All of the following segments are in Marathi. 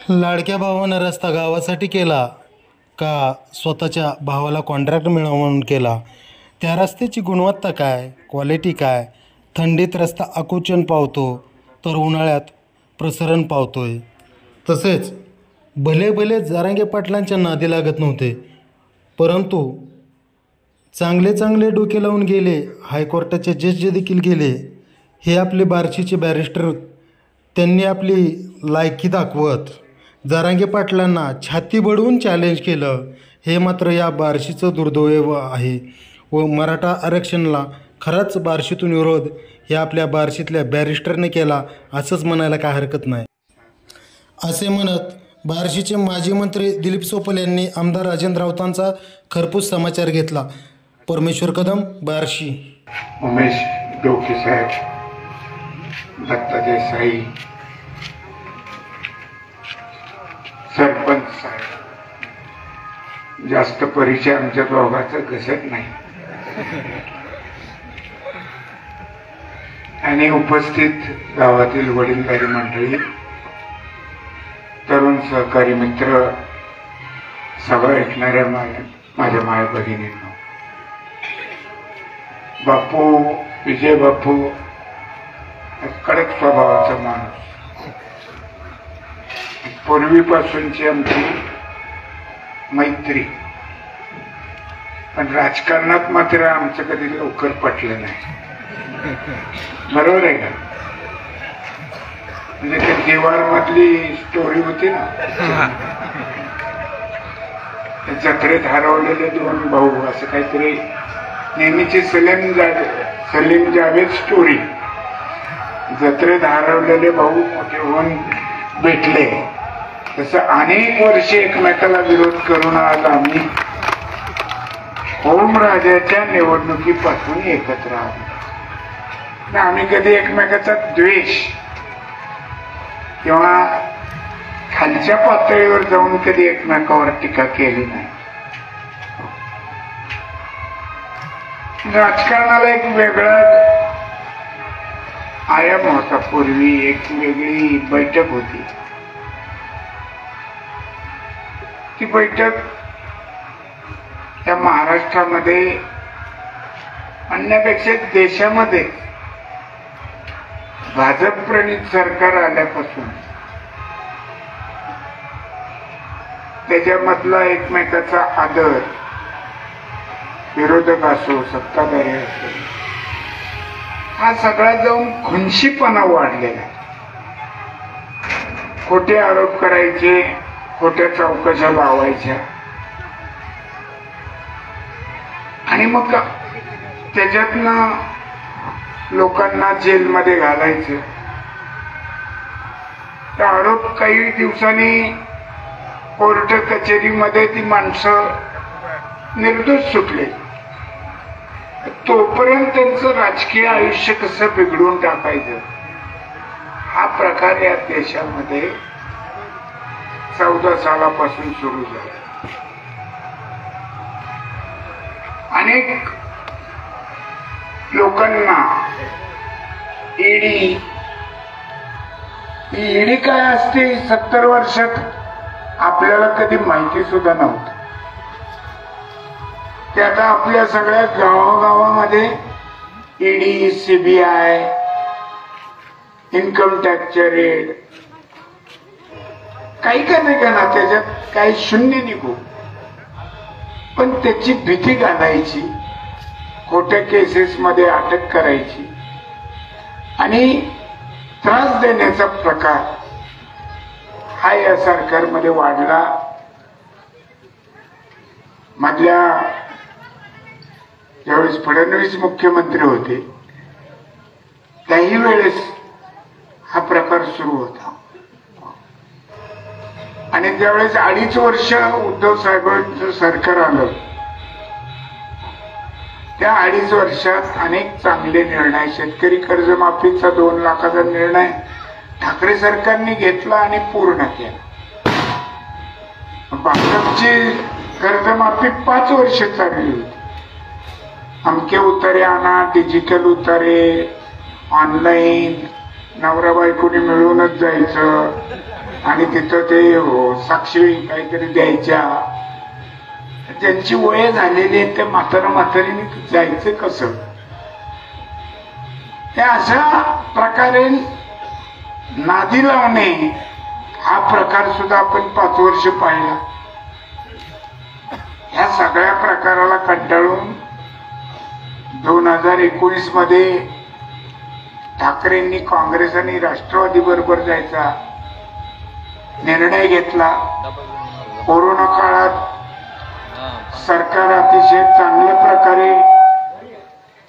लाडक्या भावानं रस्ता गावासाठी केला का स्वतःच्या भावाला कॉन्ट्रॅक्ट मिळावं म्हणून केला? त्या रस्त्याची गुणवत्ता काय, क्वालिटी काय? थंडीत रस्ता आकुंचन पावतो तर उन्हाळ्यात प्रसरण पावतोय. तसेच भले भले जरांगे पाटलांच्या नादी लागत नव्हते, परंतु चांगले चांगले डोके लावून गेले. हायकोर्टाचे जज देखील गेले. हे आपले बार्शीचे बॅरिस्टर, त्यांनी आपली लायकी दाखवत जरांगे पाटलांना छाती बडवून चॅलेंज केलं. हे मात्र या बार्शीचं दुर्दैव आहे व मराठा आरक्षणाला खराच बार्शीतून विरोध या आपल्या बार्शीतल्या बॅरिस्टरने केला असंच म्हणायला काय हरकत नाही. असे म्हणत बार्शीचे माजी मंत्री दिलीप सोपल यांनी आमदार राजेंद्र राऊतांचा खरपूस समाचार घेतला. परमेश्वर कदम, बार्शी. उमेश डोके साहेब, दत्ता देसाई, सरपंच साहेब, जास्त परिचय आमच्या दोघांचा घसत नाही. आणि उपस्थित गावातील वडीलधारी मंडळी, तरुण सहकारी मित्र, सभा ऐकणाऱ्या माझ्या माय भगिनींनो, बापू, विजय बापू कडक स्वभावाचा माणूस, पूर्वीपासूनची आमची मैत्री, पण राजकारणात मात्र आमचं कधी लवकर पटलं नाही. बरोबर आहे का? म्हणजे ते दिवार मधली स्टोरी होती ना, जत्रेत हरवलेले दोन भाऊ, असं काहीतरी नेहमीची सलीम जावेद स्टोरी. जत्रेत हरवलेले भाऊ मोठे होऊन भेटले, तसं अनेक वर्षे एकमेकाला विरोध करून आज आम्ही ओमराजाच्या निवडणुकीपासून एकत्र आलो. आम्ही कधी एकमेकाचा द्वेष किंवा खालच्या पातळीवर जाऊन कधी एकमेकावर टीका केली नाही. राजकारणाला एक वेगळा आयाम होता. पूर्वी एक वेगळी बैठक होती. ती बैठक या महाराष्ट्रामध्ये म्हणण्यापेक्षा देशामध्ये भाजप प्रणित सरकार आल्यापासून त्याच्यामधला एकमेकाचा आदर, विरोधक असो सत्ताधारी असो, हा सगळा जाऊन खुनशीपणा वाढलेला. खोटे आरोप करायचे, खोट्या चौकशा लावायच्या आणि मग त्याच्यातनं लोकांना जेलमध्ये घालायचं. त्या आरोप काही दिवसांनी कोर्ट कचेरीमध्ये ती माणसं निर्दोष सुटले. तोपर्यंत त्यांचं राजकीय आयुष्य कसं बिघडून टाकायचं हा प्रकार या देशामध्ये 14 सालापासून सुरू झाला. अनेक लोकांना ईडी काय असते 70 वर्षात आपल्याला कधी माहिती सुद्धा नव्हतं. ते आता आपल्या सगळ्या गावागावामध्ये ईडी, सीबीआय, इन्कम टॅक्सचे रेड, काही का नाही का ना, त्याच्यात काही शून्य निघू, पण त्याची भीती घालायची, खोट्या केसेस मध्ये अटक करायची आणि त्रास देण्याचा प्रकार हा या सरकारमध्ये वाढला. मधल्या ज्यावेळेस फडणवीस मुख्यमंत्री होते त्याही वेळेस हा प्रकार सुरू होता. आणि ज्यावेळेस 2.5 वर्ष उद्धव साहेबांचं सरकार आलं, त्या 2.5 वर्षात अनेक चांगले निर्णय, शेतकरी कर्जमाफीचा 2 लाखाचा निर्णय ठाकरे सरकारने घेतला आणि पूर्ण केला. भाजपची कर्जमाफी 5 वर्ष चालली होती. अमके उतारे आणा, डिजिटल उतारे, ऑनलाईन, नवरा बायकोनी मिळूनच जायचं, आणि तिथं ते साक्षी काहीतरी द्यायच्या. त्यांची वय झालेली आहे, त्या म्हातारीने जायचं कसं? त्या अशा प्रकारे नादी लावणे हा प्रकार सुद्धा आपण 5 वर्ष पाहिला. ह्या सगळ्या प्रकाराला कंटाळून 2019 मध्ये ठाकरेंनी काँग्रेस आणि राष्ट्रवादी बरोबर जायचा निर्णय घेतला. कोरोना काळात सरकार अतिशय चांगल्या प्रकारे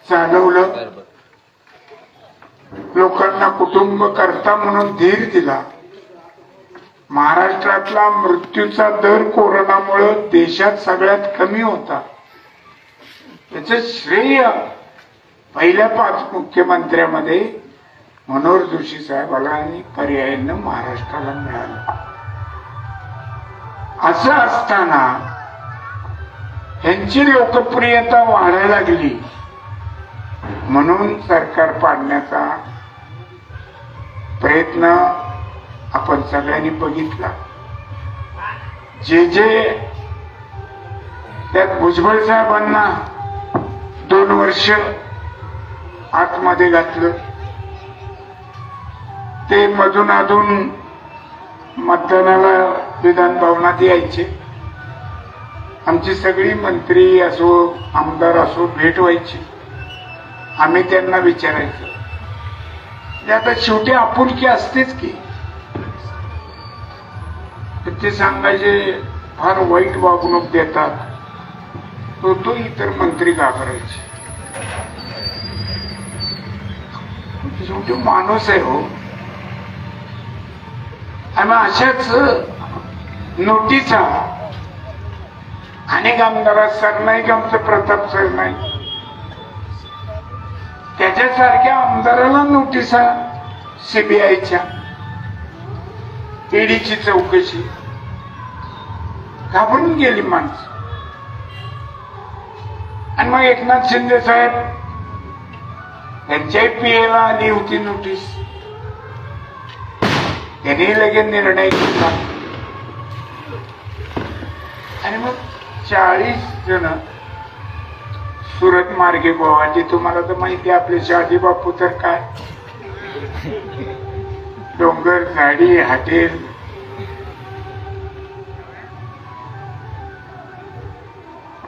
चालवलं. लोकांना कुटुंब करता म्हणून धीर दिला. महाराष्ट्रातला मृत्यूचा दर कोरोनामुळे देशात सगळ्यात कमी होता. त्याचं श्रेय पहिल्या 5 मुख्यमंत्र्यामध्ये मनोहर जोशी साहेबाला आणि पर्यायानं महाराष्ट्राला मिळालं. असं असताना यांची लोकप्रियता वाढायला लागली म्हणून सरकार पाडण्याचा प्रयत्न आपण सगळ्यांनी बघितला. जे त्यात भुजबळ साहेबांना 2 वर्ष आतमध्ये घातलं, ते मधून अधून मतदानाला विधान भवनात यायचे. आमची सगळी मंत्री असो आमदार असो भेट व्हायची. आम्ही त्यांना विचारायचो. आता शेवटी आपुलकी असतेच की. ते सांगायचे फार वाईट वागणूक देतात, तो इतर मंत्री घाबरायचे. शेवटी माणूस आहे हो. आणि अशाच नोटिसा अनेक आमदार सरनाईक, आमचं प्रताप सरनाईक, त्याच्यासारख्या आमदाराला नोटिसा सीबीआयच्या, ईडीची चौकशी. घाबरून गेली माणसं. आणि मग एकनाथ शिंदे साहेब त्यांच्याही पीएला आली होती नोटीस. त्यांनी लगेच निर्णय घेतला आणि मग 40 जण सुरत मार्गे गोवाची. तुम्हाला तर माहिती आहे आपले शहाजी बापू तर काय डोंगर झाडी हॉटेल.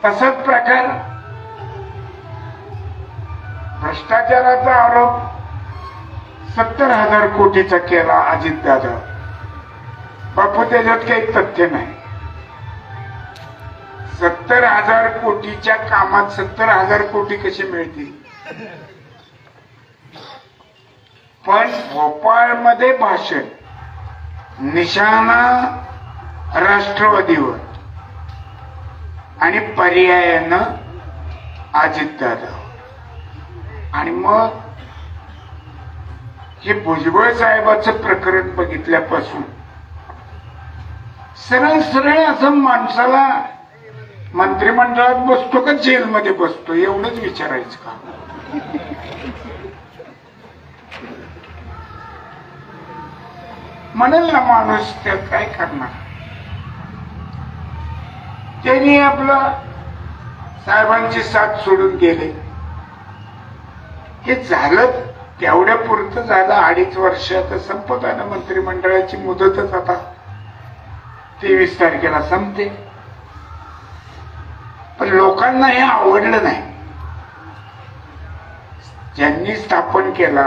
तसाच प्रकार भ्रष्टाचाराचा आरोप 70,000 कोटीचा केला अजितदादा. बापू त्याच्यात काही तथ्य नाही. 70,000 कोटीच्या कामात 70,000 कोटी कशी मिळतील? पण भोपाळमध्ये भाषण निशाणा राष्ट्रवादीवर आणि पर्यायानं अजितदादा. आणि मग हे भुजबळ साहेबाचं प्रकरण बघितल्यापासून सरळ सरळ असं माणसाला मंत्रिमंडळात बसतो का जेलमध्ये बसतो एवढंच विचारायचं का? म्हणेल ना माणूस, त्यात काय करणार? त्यांनी आपलं साहेबांची साथ सोडून गेले. हे झालं तेवढ्या पुरतं झालं. 2.5 वर्षात संपत आलं. मंत्रिमंडळाची मुदतच आता 23 तारखेला संपते. पण लोकांना हे आवडलं नाही. ज्यांनी स्थापन केला,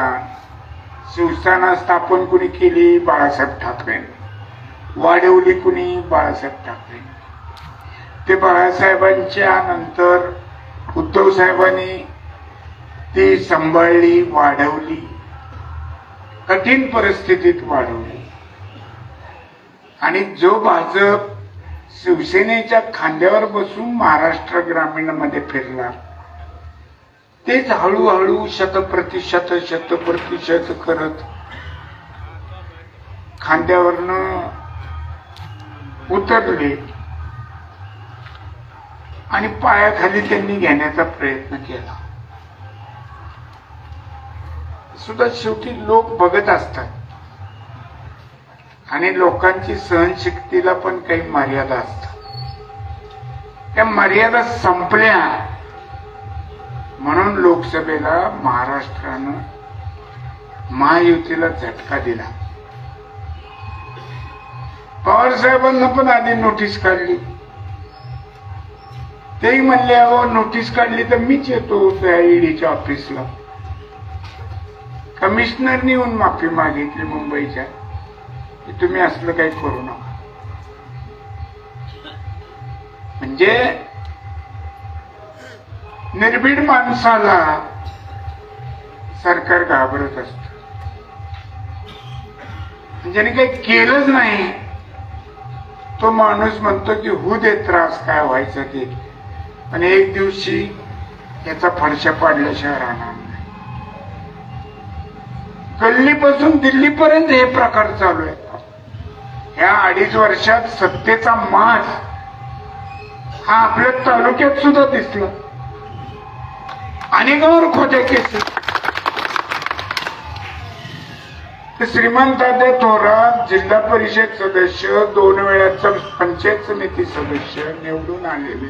शिवसेना स्थापन कुणी केली? बाळासाहेब ठाकरे. वाढवली कुणी? बाळासाहेब ठाकरे. ते बाळासाहेबांच्या नंतर उद्धव साहेबांनी ती सांभाळली, वाढवली, कठीण परिस्थितीत वाढवली. आणि जो भाजप शिवसेनेच्या खांद्यावर बसून महाराष्ट्र ग्रामीण मध्ये फिरला, तेच हळूहळू 100% करत खांद्यावरनं उतरले आणि पायाखाली त्यांनी घेण्याचा प्रयत्न केला. सुद्धा शेवटी लोक बघत असतात. आणि लोकांची सहनशक्तीला पण काही मर्यादा असतात. त्या मर्यादा संपल्या म्हणून लोकसभेला महाराष्ट्रानं महायुतीला झटका दिला. पवार साहेबांना पण आधी नोटीस काढली. तेही म्हणले अहो नोटीस काढली तर मीच येतो त्या ईडीच्या ऑफिसला. कमिशनरनी येऊन माफी मागितली मुंबईच्या की तुम्ही असलं काही करू नका. म्हणजे निर्भीड माणसाला सरकार घाबरत असत. ज्याने काही केलंच नाही तो माणूस म्हणतो की होऊ दे त्रास काय व्हायचं ते, पण एक दिवशी याचा फडशा पाडल्याशिवाय राहणार नाही. गल्लीपासून दिल्लीपर्यंत हे प्रकार चालू आहे. ह्या 2.5 वर्षात सत्तेचा माज हा आपल्या तालुक्यात सुद्धा दिसला. अनेकांवर खोट्या केसेस. श्रीमंतात्या थोरात जिल्हा परिषद सदस्य, 2 वेळाचा पंचायत समिती सदस्य निवडून आलेले,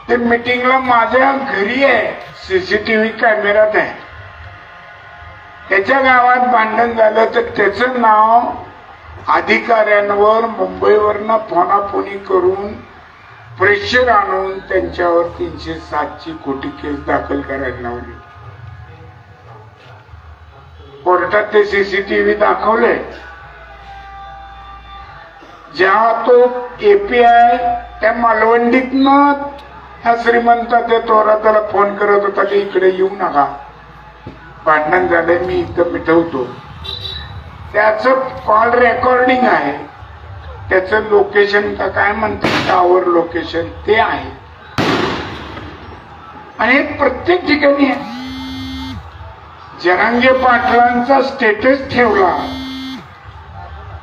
ते मीटिंगला माझ्या घरी आहे, सीसीटीव्ही कॅमेऱ्यात आहे. त्याच्या गावात भांडण झालं तर त्याचं नाव अधिकाऱ्यांवर मुंबईवरनं फोनाफोनी करून प्रेशर आणून त्यांच्यावर 307ची खोटी केस दाखल करायला लावली. कोर्टात ते सीसीटीव्ही दाखवले. जेव्हा तो एपीआय त्या मालवंडीतनं ह्या श्रीमंतात्या थोराताला फोन करत होता की इकडे येऊ नका, भांडण झालंय, मी इथं मिटवतो, त्याचं कॉल रेकॉर्डिंग आहे. त्याचं लोकेशन का काय म्हणतात टावर लोकेशन ते आहे. आणि प्रत्येक ठिकाणी आहे. जरांगे पाटलांचा स्टेटस ठेवला,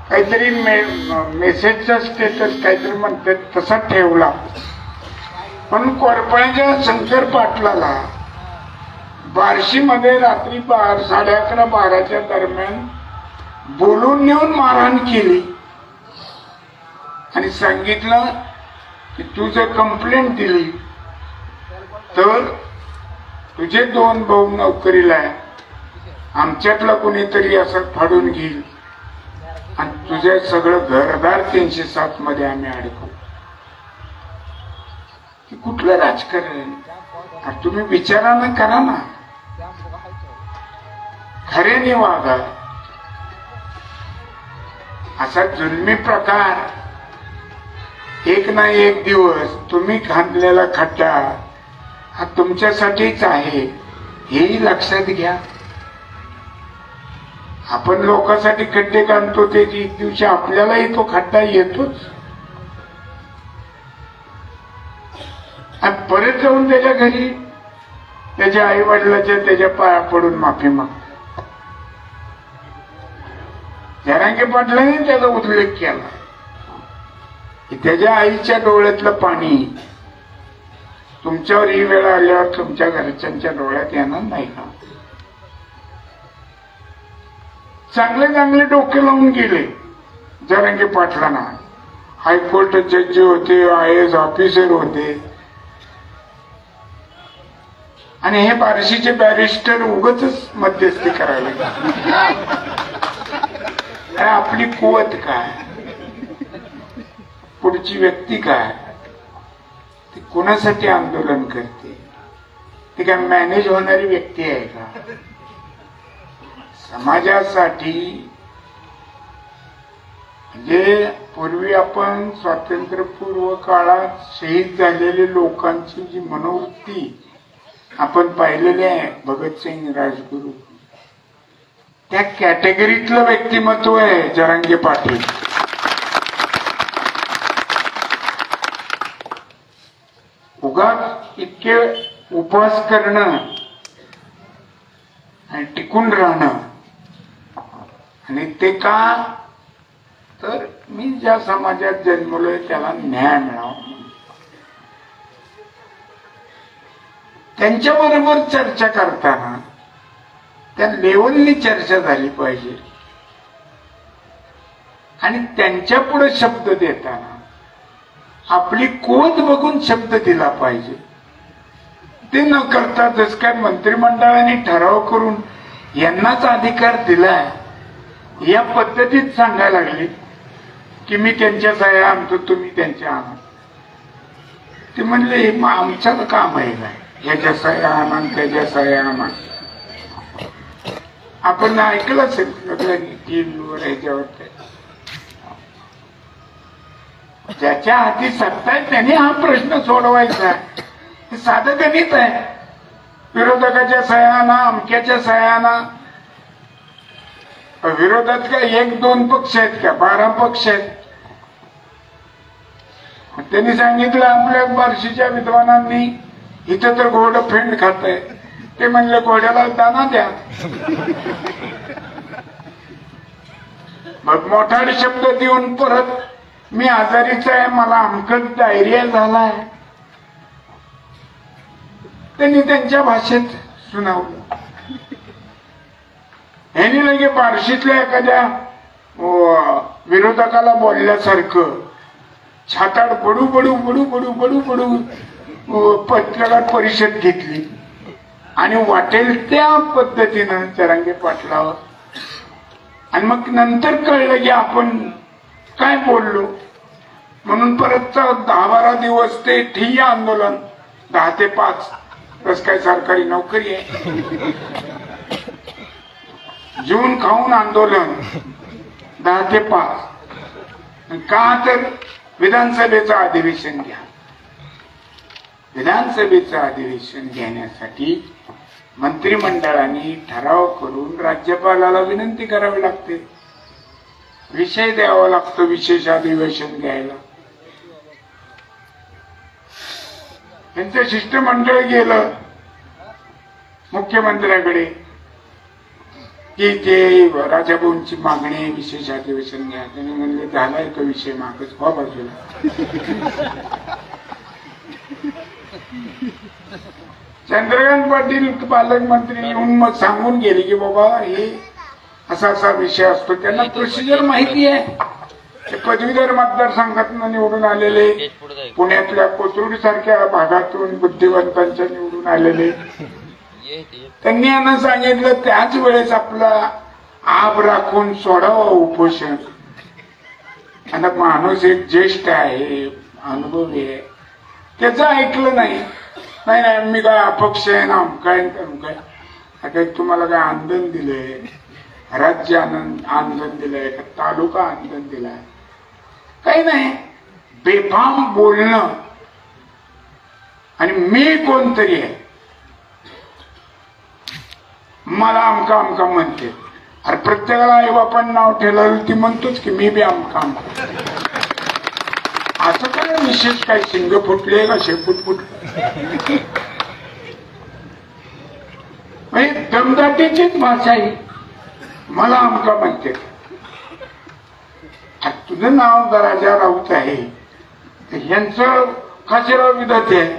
काहीतरी मेसेजचा स्टेटस काहीतरी म्हणतात तसा ठेवला, म्हणून कोरपळ्याच्या शंकर पाटलाला बार्शीमध्ये रात्री 11:30-12च्या दरम्यान बोलून नेऊन मारहाण केली आणि सांगितलं की तू जर कंप्लेंट दिली तर तुझे 2 भाऊ नोकरीला आहे, आमच्यातला कोणीतरी असं फाडून घेईल आणि तुझे सगळं घरदार 307 मध्ये आम्ही अडकू. कुठलं राजकारण? तुम्ही विचारानं करा ना, खऱ्याने वागा. असा जुलमी प्रकार एक ना एक दिवस तुम्ही खांदलेला खड्डा हा तुमच्यासाठीच आहे हेही लक्षात घ्या. आपण लोकांसाठी खड्डे काढतो ते एक दिवशी आपल्यालाही तो खड्डा येतोच. आणि परत जाऊन त्याच्या घरी त्याच्या आई वडिलाच्या त्याच्या पाया पडून माफी मागतो. जरांगे पाटलांनी त्याचा उल्लेख केला की त्याच्या आईच्या डोळ्यातलं पाणी तुमच्यावर ही वेळ आल्यावर तुमच्या घरच्यांच्या डोळ्यात येणार नाही का? चांगले चांगले डोके लावून गेले जरांगे पाटलांना. हायकोर्ट जज होते, IAS ऑफिसर होते, आणि हे बार्शीचे बॅरिस्टर उगाचच मध्यस्थी करायला लागले. आपली कुवत काय, पुढची व्यक्ती काय, ती कोणासाठी आंदोलन करते, ती काय मॅनेज होणारी व्यक्ती आहे का? समाजासाठी. म्हणजे पूर्वी आपण स्वातंत्र्यपूर्व काळात शहीद झालेले लोकांची जी मनोवृत्ती आपण पाहिलेली आहे, भगतसिंग, राजगुरू, त्या कॅटेगरीतलं व्यक्तिमत्व आहे जरांगे पाटील. उगाच इतके उपवास करणं आणि टिकून राहणं, आणि ते का तर मी ज्या समाजात जन्मलोय त्याला न्याय मिळावा. त्यांच्याबरोबर चर्चा करताना त्या लेवलनी चर्चा झाली पाहिजे. आणि त्यांच्या पुढे शब्द देताना आपली कोद बघून शब्द दिला पाहिजे. ते न करता जस काय मंत्रिमंडळाने ठराव करून यांनाच अधिकार दिलाय या पद्धतीत सांगायला लागले की मी त्यांच्या सह्या आणतो, तुम्ही त्यांच्या आणा. ते म्हणले आमचं काम आहे काय, ह्याच्या सह्या आणा त्याच्या सह्या आणा. आपण ऐकलं असेल ह्याच्यावर. ज्याच्या हाती सत्ता आहे त्याने हा प्रश्न सोडवायचा. हे साधं गणित आहे. विरोधकाच्या सह्या आणा, अमक्याच्या सह्या आणा. विरोधात काय 1-2 पक्ष आहेत का, 12 पक्ष आहेत. त्यांनी सांगितलं आपल्या बार्शीच्या विद्वानांनी इथं तर घोडं फेंड खात आहे. ते म्हणले घोड्याला दाना द्या. मग मोठाले शब्द देऊन परत मी आजारीच आहे, मला अमकत डायरिया झालाय. त्यांनी त्यांच्या भाषेत सुनावलं. ह्यांनी लगे बार्शीतल्या एखाद्या विरोधकाला बोलल्यासारखं छाताड बडू बडू बडू बडू बडू बडू पत्रकार परिषद घेतली आणि वाटेल त्या पद्धतीनं जरांगे पाटलावर. आणि मग नंतर कळलं की आपण काय बोललो म्हणून परत 10-12 दिवस ते ठिय्या आंदोलन 10 ते 5 बस काय सरकारी नोकरी आहे. जून खाऊन आंदोलन 10 ते 5. का तर विधानसभेचं अधिवेशन घ्या. विधानसभेचं अधिवेशन घेण्यासाठी मंत्रिमंडळाने ठराव करून राज्यपालाला विनंती करावी लागते, विषय द्यावा लागतो विशेष अधिवेशन घ्यायला. त्यांचं शिष्टमंडळ गेलं मुख्यमंत्र्याकडे की ते राजाभाऊंची मागणी विशेष अधिवेशन घ्या. त्यांनी म्हणले झालाय तो विषय मागच व्हा बाजूला. चंद्रकांत पाटील पालकमंत्री येऊन मग सांगून गेले की बाबा हे असा असा विषय असतो. त्यांना प्रोसिजर माहिती आहे. ते पदवीधर मतदारसंघातून निवडून आलेले, पुण्यातल्या कोथरूड सारख्या भागातून बुद्धिवंतांच्या निवडून आलेले. त्यांनी यांना सांगितलं त्याच वेळेस आपला आब राखून सोडावं उपोषण. आणि माणूस एक ज्येष्ठ आहे, अनुभवी आहे, त्याचं ऐकलं नाही. नाही नाही मी काय अपक्ष आहे ना, काय काय तुम्हाला काय आंदोलन दिलंय, राज्य आंदोलन दिलंय का तालुका आंदोलन दिलाय, काही नाही. बेफाम बोलणं आणि मी कोणतरी आहे, मला आमका आमका म्हणते. अरे प्रत्येकाला आई बापांनी नाव ठेवलं ती म्हणतोच की मी बी आमका आमका. असं काय विशेष काय शिंग फुटले का शेपूट फुटले. म्हणजे दमदाटीचीच भाषा आहे. मला आमका म्हणते. तुझं नाव राजा राऊत आहे, यांचं खासेराव विधाते आहे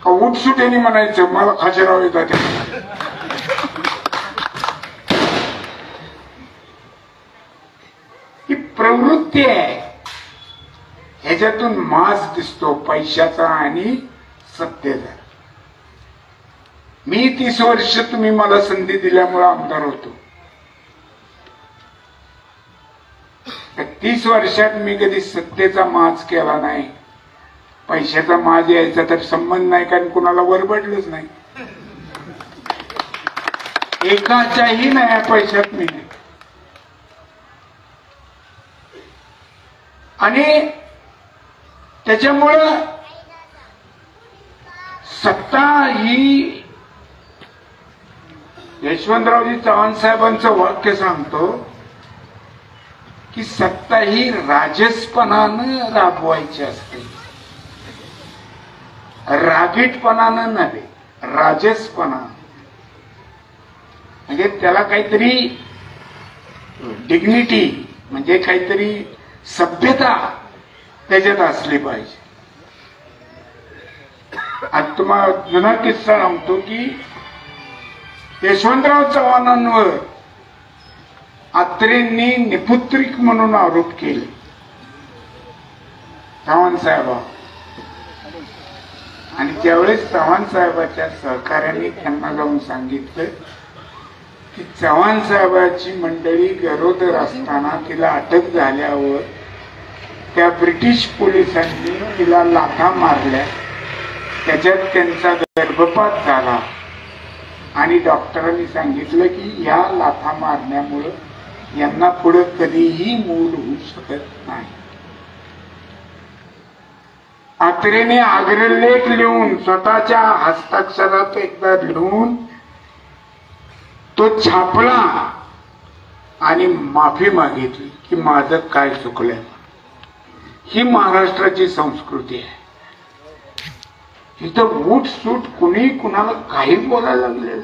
का उठसुटेने म्हणायचं मला खासेराव विधाते. ही प्रवृत्ती आहे. ह्याच्यातून मास दिसतो पैशाचा आणि सत्तेचा. मी 30 वर्ष तुम्ही मला संधी दिल्यामुळे आमदार होतो. 30 वर्षात मी कधी सत्तेचा माज केला नाही, पैशाचा माज यायचा तर संबंध नाही, कारण कुणाला वरबडलंच नाही. एकाच्याही नाही पैशात मी नाही. आणि त्याच्यामुळं सत्ता ही यशवंतरावजी चव्हाण साहेबांचं वाक्य सांगतो की सत्ता ही राजसपणानं राबवायची असते, रागीटपणानं नव्हे, राजसपणानं. म्हणजे त्याला काहीतरी डिग्निटी म्हणजे काहीतरी सभ्यता त्याच्यात असली पाहिजे. आज तुम्हाला जुना किस्सा सांगतो की यशवंतराव चव्हाणांवर अत्रेंनी निपुत्रिक म्हणून आरोप केले चव्हाण साहेबांवर. आणि त्यावेळेस चव्हाण साहेबाच्या सहकार्याने त्यांना जाऊन सांगितलं की चव्हाण साहेबाची मंडळी गरोदर असताना तिला अटक झाल्यावर त्या ब्रिटिश पोलिसांनी तिला लाथा मारल्या, त्याच्यात त्यांचा गर्भपात झाला आणि डॉक्टरांनी सांगितलं की या लाथा मारण्यामुळे यांना पुढे कधीही मूल होऊ शकत नाही. अत्रेने अग्रलेख लिहून स्वतःच्या हस्ताक्षरात एकदा लिहून तो छापला आणि माफी मागितली की माझं काय चुकलंय. ही महाराष्ट्राची संस्कृती आहे. इथं बूट सूट कुणी कुणाला काही बोलायला लागले.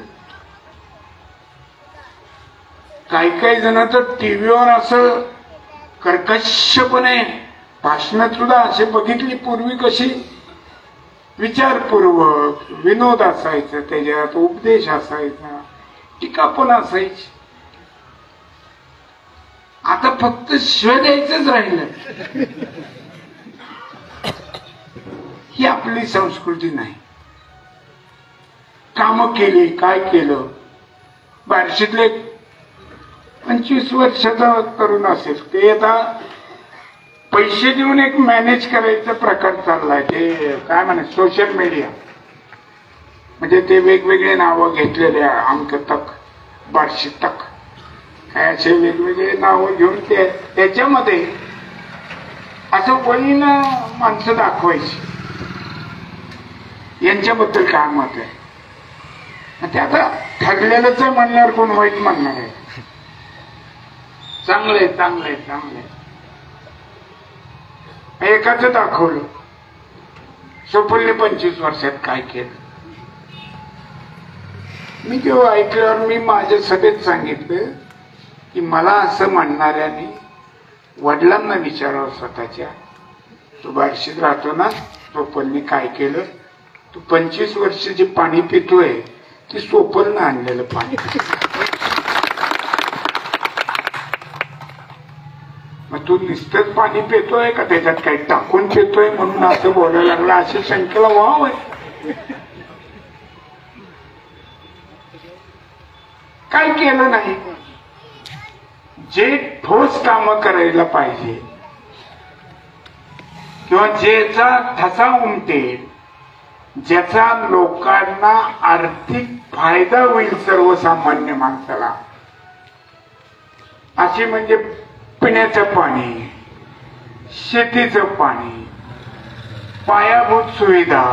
काही जण तर टीव्हीवर असं कर्कशपणे भाषणात सुद्धा असे बघितली. पूर्वी कशी विचारपूर्वक विनोद असायचं, त्याच्यात उपदेश असायचा, टीका पण असायची. आता फक्त शिव्या द्यायचंच राहिलं. ही आपली संस्कृती नाही. काम केली, काय केलं. बार्शीतले 25 वर्षाचा तरुण असेल, ते आता पैसे देऊन एक मॅनेज करायचा प्रकार चाललाय. ते काय म्हणा सोशल मीडिया, म्हणजे ते वेगवेगळे नावं घेतलेले, अंक तक, बार्शी तक, काय असे वेगवेगळे नावं घेऊन त्याच्यामध्ये असं वळीन माणसं दाखवायची. यांच्याबद्दल काय मत आहे ते आता ठरलेलंच आहे म्हणल्यावर कोण वाईट म्हणणार आहे. चांगले चांगले चांगले. एकाच दाखवलं सोपलने 25 वर्षात काय केलं. मी तेव्हा ऐकल्यावर मी माझ्या सभेत सांगितलं की मला असं म्हणणाऱ्याने वडिलांना विचारावं स्वतःच्या, तू बार्शीत राहतो ना, सोपलने काय केलं. तू 25 वर्ष जे पाणी पितोय ते सोपलनं आणलेलं पाणी. मग तू नुसतंच पाणी पितोय का त्याच्यात काही टाकून पितोय म्हणून असं बोलायला लागला, अशी शंकेला वाव आहे. काय केलं नाही. जे ठोस काम करायला पाहिजे किंवा ज्याचा ठसा उमटेल, ज्याचा लोकांना आर्थिक फायदा होईल सर्वसामान्य माणसाला, अशी म्हणजे पिण्याचं पाणी, शेतीचं पाणी, पायाभूत सुविधा.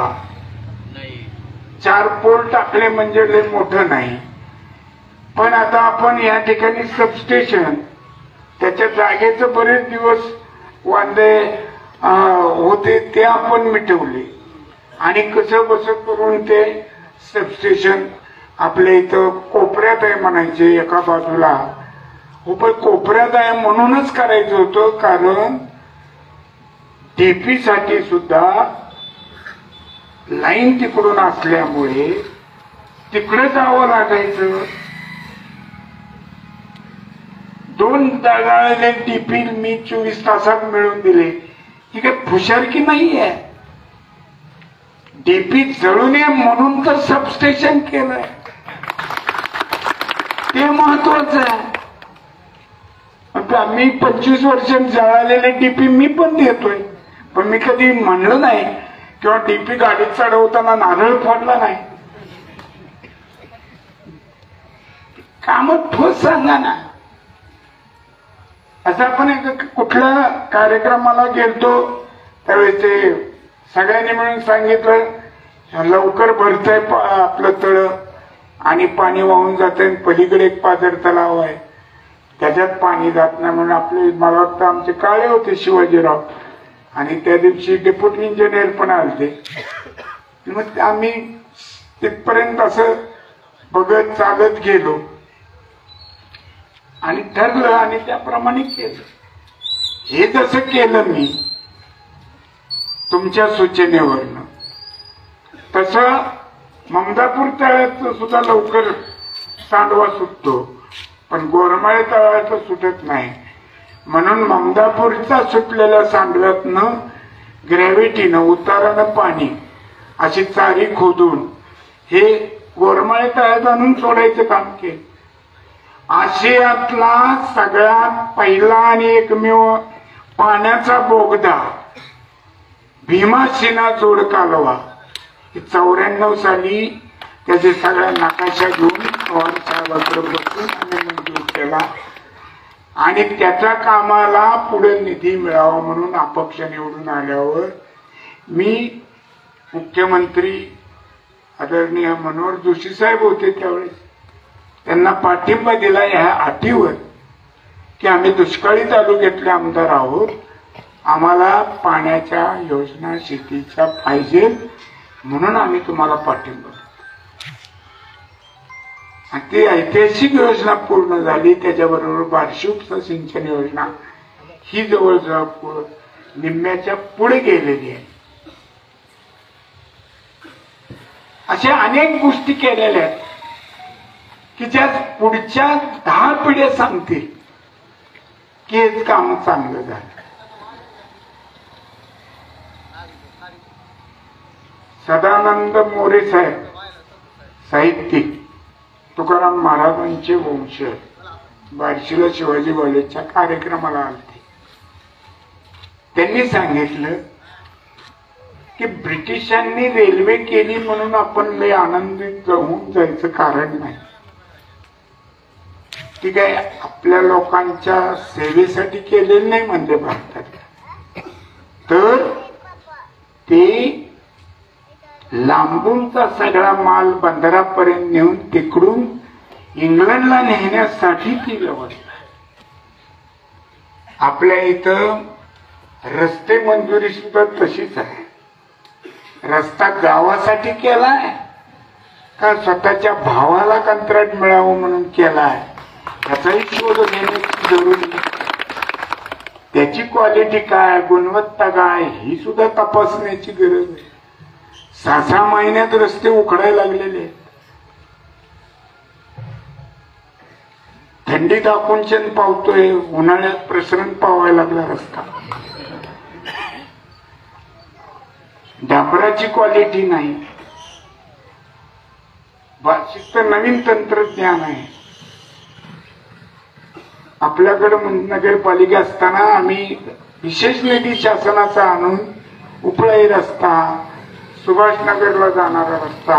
4 पोल टाकले म्हणजे लय मोठं नाही, पण आता आपण या ठिकाणी सबस्टेशन, त्याच्या जागेचं बरेच दिवस वांदे होते ते आपण मिटवले आणि कसं बस करून ते सबस्टेशन आपल्या इथं कोपऱ्यात आहे म्हणायचे एका बाजूला. हो, पण कोपऱ्यात आहे म्हणूनच करायचं होतं, कारण डीपी साठी सुद्धा लाईन तिकडून असल्यामुळे तिकडे जावं लागायचं. 2 दगाळले डीपी मी 24 तासात मिळवून दिले. ही काही फुशारकी नाहीये. डीपी जळू नये म्हणून तर सबस्टेशन केलंय, ते महत्वाचं आहे. मी 25 वर्षात जळालेले डीपी मी पण देतोय, पण मी कधी म्हणलं नाही किंवा डीपी गाडीत चढवताना नारळ फोडला नाही. काम ठोस सांगा ना. असं आपण कुठल्या कार्यक्रमाला गेलतो त्यावेळेस ते सगळ्यांनी मिळून सांगितलं लवकर भरतंय आपलं तळ आणि पाणी वाहून जातंय, पलीकडे एक पाझर तलाव आहे त्याच्यात पाणी जात नाही म्हणून आपले, मला वाटतं आमचे काळे होते शिवाजीराव, आणि त्या दिवशी डेप्युटी इंजिनियर पण आलते. मग आम्ही तिथपर्यंत असं बघत चालत गेलो आणि ठरलं आणि त्याप्रमाणे केलं. हे जसं केलं मी तुमच्या सूचनेवरनं, तसं ममदापूर तळ्यात सुद्धा लवकर सांडवा सुटतो, पण गोरमाळे तळाचं सुटत नाही. म्हणून ममदापूरचा सुटलेल्या सांडव्यातनं ग्रॅव्हिटीनं उतारानं पाणी अशी चारी खोदून हे गोरमाळे तळ्यात आणून सोडायचं काम केलं. आशियातला सगळ्यात पहिला आणि एकमेव पाण्याचा बोगदा भीमाशिना जोड कालवा 94 साली त्याचे सगळ्या नकाशा घेऊन पवार साहेबांकडे बसून आणि मंजूर केला. आणि त्याच्या कामाला पुढे निधी मिळावा म्हणून अपक्ष निवडून आल्यावर मी मुख्यमंत्री आदरणीय मनोहर जोशी साहेब होते त्यावेळेस त्यांना पाठिंबा दिला या अटीवर की आम्ही दुष्काळी तालुक्यातले आमदार आहोत, आम्हाला पाण्याच्या योजना शेतीच्या पाहिजे म्हणून आम्ही तुम्हाला पाठिंबा. ती ऐतिहासिक योजना पूर्ण झाली. त्याच्याबरोबर बार्शी उपसा सिंचन योजना ही जवळजवळ निम्म्याच्या पुढे गेलेली आहे. अशा अनेक गोष्टी केलेल्या आहेत की ज्या पुढच्या 10 पिढ्या सांगतील की हेच काम चांगलं झालं. सदानंद मोरे साहेब साहित्यिक तुकाराम महाराजांचे वंशज बार्शीला शिवाजी कॉलेजच्या कार्यक्रमाला आले. त्यांनी सांगितलं की ब्रिटिशांनी रेल्वे केली म्हणून आपण लय आनंदित होऊन जायचं कारण नाही. ती काय आपल्या लोकांच्या सेवेसाठी केलेलं नाही म्हणजे भारतात, तर ते लांबूनचा सगळा माल बंदरापर्यंत नेऊन तिकडून इंग्लंडला नेण्यासाठी ती व्यवस्था. आपल्या इथं रस्ते मंजुरी सुद्धा तशीच आहे. रस्ता गावासाठी केलाय का स्वतःच्या भावाला कंत्राट मिळावं म्हणून केलाय याचाही शोध घेण्याची जरुरी. त्याची क्वालिटी काय, गुणवत्ता काय ही सुद्धा तपासण्याची गरज आहे. 6-6 महिन्यात रस्ते उखडायला लागलेले. थंडीत आकुंचन पावतोय, उन्हाळ्यात प्रसरण पावायला लागला रस्ता. डांबराची क्वालिटी नाही. बार्शीत तर नवीन तंत्रज्ञान आहे. आपल्याकडे नगरपालिका असताना आम्ही विशेष निधी शासनाचा आणून उपळाई रस्ता, सुभाषनगरला जाणारा रस्ता,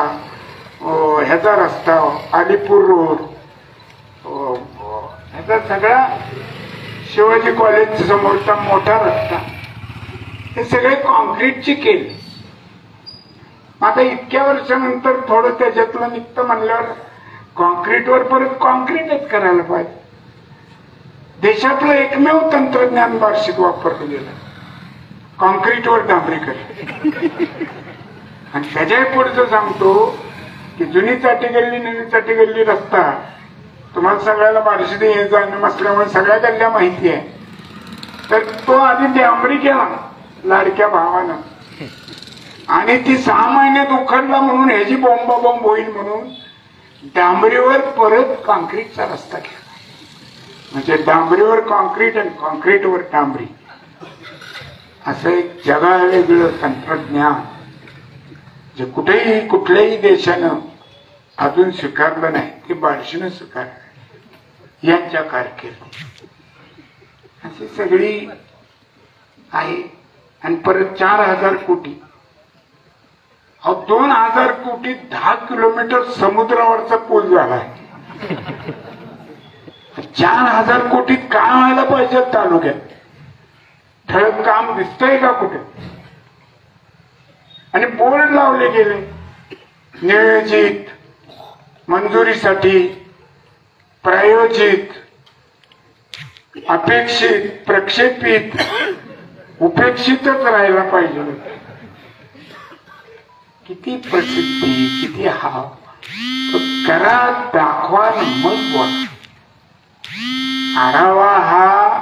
ह्याचा रस्ता, अलीपूर रोड, ह्याचा सगळा शिवाजी कॉलेज समोरचा मोठा रस्ता, हे सगळे कॉन्क्रीटचे केले. आता इतक्या वर्षानंतर थोडं त्याच्यातलं निघतं म्हणल्यावर कॉन्क्रीटवर परत कॉन्क्रीटच करायला पाहिजे. देशातलं एकमेव तंत्रज्ञान बार्शीत वापरलं गेलं, कॉन्क्रीटवर डांबरीकरण. आणि त्याच्याही पुढचं सांगतो की जुनी चाटी गल्ली नवी चाटी गल्ली रस्ता तुम्हाला सगळ्याला बार्शीत हे जाणं नसल्यामुळे सगळ्या गल्ल्या माहिती आहे. तर तो आधी डांबरी केला लाडक्या भावानं आणि ती 6 महिन्यात उखडला म्हणून ह्याची बॉम्ब होईल म्हणून डांबरीवर परत कॉन्क्रीटचा रस्ता केला. म्हणजे डांबरीवर कॉन्क्रीट आणि कॉन्क्रीटवर डांबरी असं एक जगाला वेगळं तंत्रज्ञान जे कुठेही कुठल्याही देशानं अजून स्वीकारलं नाही ते बार्शीनं स्वीकारलं यांच्या कारकिर्दीत. अशी सगळी आहे. आणि परत 4000 कोटी, 2000 कोटीत 10 किलोमीटर समुद्रावरचा पूल झालाय. 4000 कोटीत काय व्हायला पाहिजे तालुक्यात? ठळक काम दिसतंय का कुठे? आणि बोर्ड लावले गेले नियोजित, मंजुरीसाठी, प्रायोजित, अपेक्षित, प्रक्षेपित, उपेक्षितच राहायला पाहिजे. किती प्रसिद्धी, किती हाव, करा, दाखवा, मग बोला. आढावा हा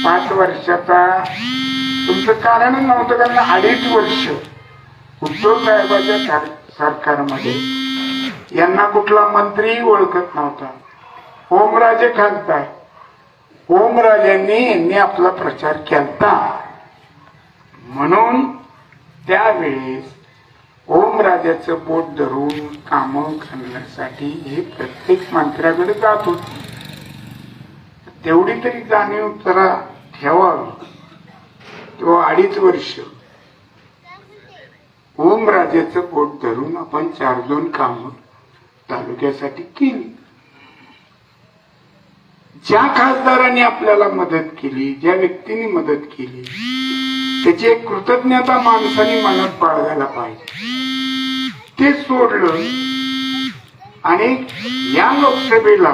5 वर्षाचा तुमचं कारण नव्हतं, कारण 2.5 वर्ष उद्धव साहेबांच्या सरकारमध्ये यांना कुठला मंत्री ओळखत नव्हता, ओमराजे खासदार, ओमराजेंनी यांनी आपला प्रचार केला म्हणून त्यावेळेस ओमराजाचं बोट धरून कामं करण्यासाठी हे प्रत्येक मंत्र्याकडे जात होते. तेवढी तरी जाणीव जरा ठेवावी. तो 2.5 वर्ष ओमराजेचं बोट धरून आपण 4-2 कामं तालुक्यासाठी केली. ज्या खासदारांनी आपल्याला मदत केली, ज्या व्यक्तींनी मदत केली, त्याची एक कृतज्ञता माणसाने मनात बाळगायला पाहिजे. ते सोडलं आणि या लोकसभेला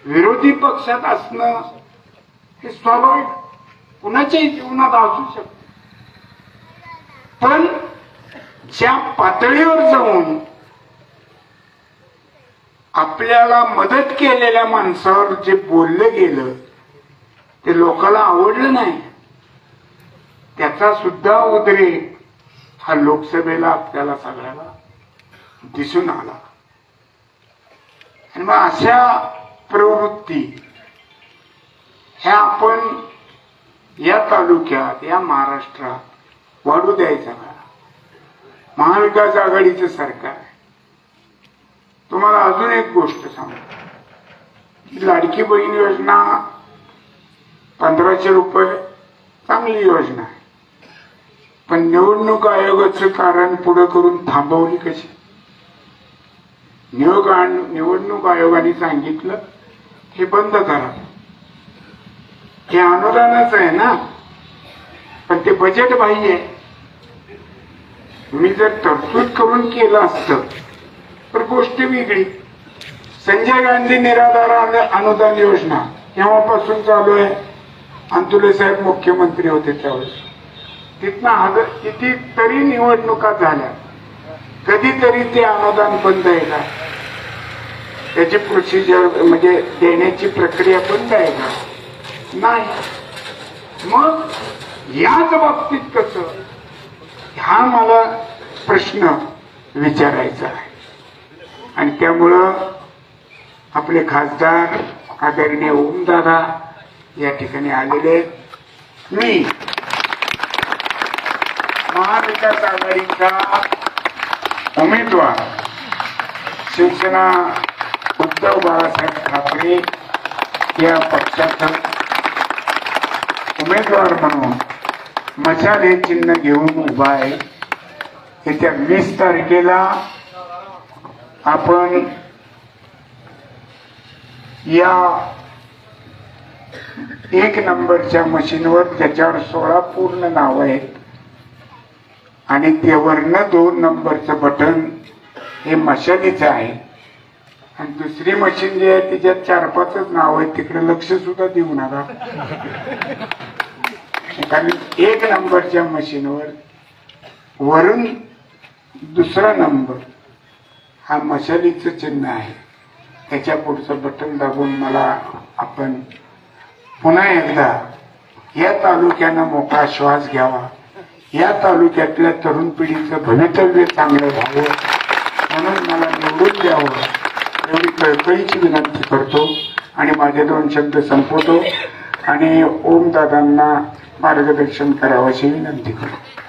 विरोधी पक्षात असणं हे स्वाभाविक कुणाच्याही जीवनात असू शकते. पण ज्या पातळीवर जाऊन आपल्याला मदत केलेल्या माणसावर जे बोललं गेलं ते लोकांना आवडलं नाही, त्याचा सुद्धा उद्रेक हा लोकसभेला आपल्याला सगळ्याला दिसून आला. आणि मग अशा प्रवृत्ती ह्या आपण या तालुक्यात, या महाराष्ट्रात वाढू द्यायचा का? महाविकास आघाडीचं सरकार आहे. तुम्हाला अजून एक गोष्ट सांगतो, लाडकी बहीण योजना 1500 रुपये चांगली योजना आहे, पण निवडणूक आयोगाचं कारण पुढे करून थांबवली कशी? निवडणूक आयोगाने सांगितलं हे बंद करा. हे अनुदानच आहे ना, पण ते बजेट बाह्य आहे. मी जर तरतूद करून केलं असतं तर गोष्ट वेगळी. संजय गांधी निराधार अनुदान योजना केव्हापासून चालू आहे? अंतुले साहेब मुख्यमंत्री होते त्यावेळेस. तिथनं कितीतरी निवडणुका झाल्या, कधीतरी ते अनुदान बंद आहे का? त्याची प्रोसिजर म्हणजे देण्याची प्रक्रिया बंद आहे का? नाही. मग याच बाबतीत कसं, हा मला प्रश्न विचारायचा आहे. आणि त्यामुळं आपले खासदार आदरणीय ओमदादा या ठिकाणी आलेले. मी महाविकास आघाडीचा उमेदवार शिवसेना उद्धव बाळासाहेब ठाकरे या पक्षाचा उमेदवार म्हणून मशाल हे चिन्ह घेऊन उभा आहे. येत्या 20 तारखेला आपण या 1 नंबरच्या मशीनवर, ज्याच्यावर 16 पूर्ण नाव आहेत आणि त्यावरनं 2 नंबरचं बटन हे मशालीचं आहे, आणि दुसरी मशीन जी आहे तिच्यात 4-5च नाव आहेत, तिकडे लक्ष सुद्धा देऊ नका. कारण 1 नंबरच्या मशीनवर वरून 2रा नंबर हा मशालीचं चिन्ह आहे. त्याच्या पुढचं बटन दाबून मला आपण पुन्हा एकदा या तालुक्यानं मोकळा श्वास घ्यावा, या तालुक्यातल्या तरुण पिढीचं भवितव्य चांगलं व्हावं म्हणून मला निवडून द्यावं एवढी कळकळीची विनंती करतो आणि माझे 2 शब्द संपवतो आणि ओमदादांना मार्गदर्शन करावं अशी विनंती करतो.